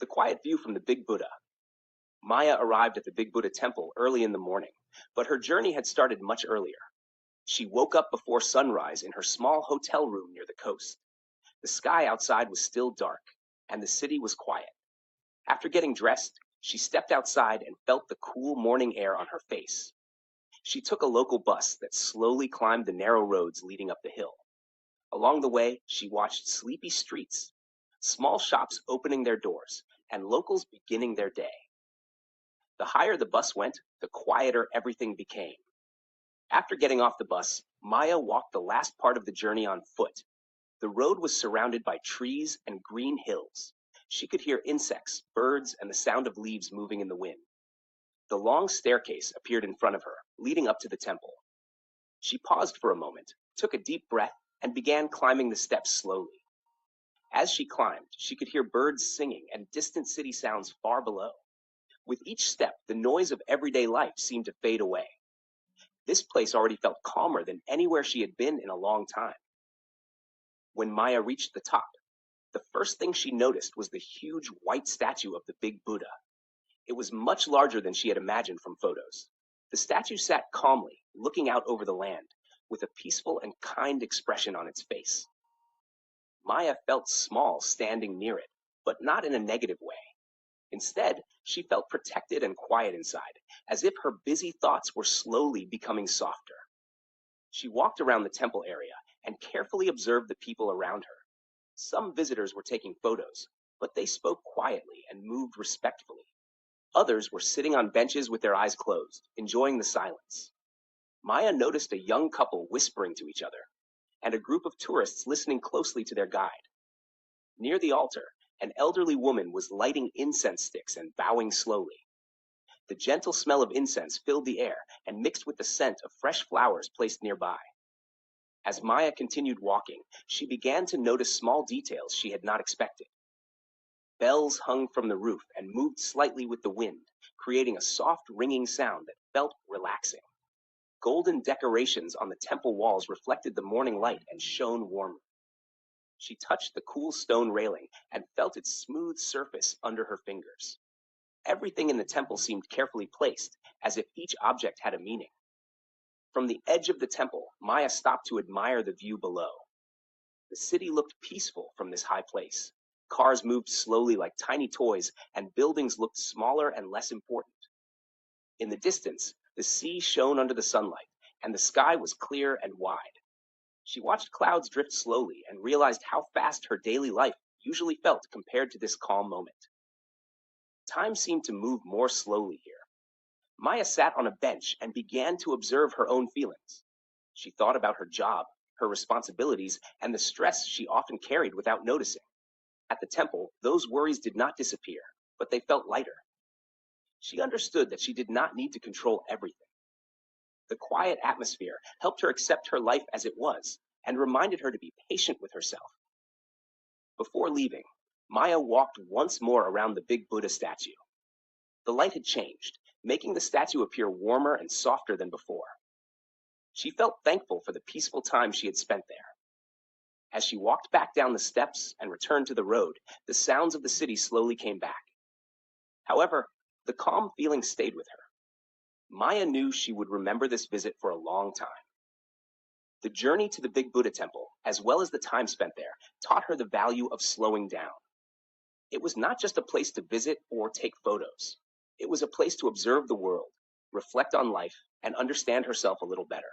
The quiet view from the Big Buddha. Maya arrived at the Big Buddha temple early in the morning, but her journey had started much earlier. She woke up before sunrise in her small hotel room near the coast. The sky outside was still dark, and the city was quiet. After getting dressed, she stepped outside and felt the cool morning air on her face. She took a local bus that slowly climbed the narrow roads leading up the hill. Along the way, she watched sleepy streets, small shops opening their doors, and locals beginning their day. The higher the bus went, the quieter everything became. After getting off the bus, Maya walked the last part of the journey on foot. The road was surrounded by trees and green hills. She could hear insects, birds, and the sound of leaves moving in the wind. The long staircase appeared in front of her, leading up to the temple. She paused for a moment, took a deep breath, and began climbing the steps slowly. As she climbed, she could hear birds singing and distant city sounds far below. With each step, the noise of everyday life seemed to fade away. This place already felt calmer than anywhere she had been in a long time. When Maya reached the top, the first thing she noticed was the huge white statue of the Big Buddha. It was much larger than she had imagined from photos. The statue sat calmly, looking out over the land, with a peaceful and kind expression on its face. Maya felt small standing near it, but not in a negative way. Instead, she felt protected and quiet inside, as if her busy thoughts were slowly becoming softer. She walked around the temple area and carefully observed the people around her. Some visitors were taking photos, but they spoke quietly and moved respectfully. Others were sitting on benches with their eyes closed, enjoying the silence. Maya noticed a young couple whispering to each other, and a group of tourists listening closely to their guide. Near the altar, an elderly woman was lighting incense sticks and bowing slowly. The gentle smell of incense filled the air and mixed with the scent of fresh flowers placed nearby. As Maya continued walking, she began to notice small details she had not expected. Bells hung from the roof and moved slightly with the wind, creating a soft ringing sound that felt relaxing. Golden decorations on the temple walls reflected the morning light and shone warmly. She touched the cool stone railing and felt its smooth surface under her fingers. Everything in the temple seemed carefully placed, as if each object had a meaning. From the edge of the temple, Maya stopped to admire the view below. The city looked peaceful from this high place. Cars moved slowly like tiny toys, and buildings looked smaller and less important. In the distance, the sea shone under the sunlight, and the sky was clear and wide. She watched clouds drift slowly and realized how fast her daily life usually felt compared to this calm moment. Time seemed to move more slowly here. Maya sat on a bench and began to observe her own feelings. She thought about her job, her responsibilities, and the stress she often carried without noticing. At the temple, those worries did not disappear, but they felt lighter. She understood that she did not need to control everything. The quiet atmosphere helped her accept her life as it was and reminded her to be patient with herself. Before leaving, Maya walked once more around the big Buddha statue. The light had changed, making the statue appear warmer and softer than before. She felt thankful for the peaceful time she had spent there. As she walked back down the steps and returned to the road, the sounds of the city slowly came back. However, the calm feeling stayed with her. Maya knew she would remember this visit for a long time. The journey to the Big Buddha temple, as well as the time spent there, taught her the value of slowing down. It was not just a place to visit or take photos. It was a place to observe the world, reflect on life, and understand herself a little better.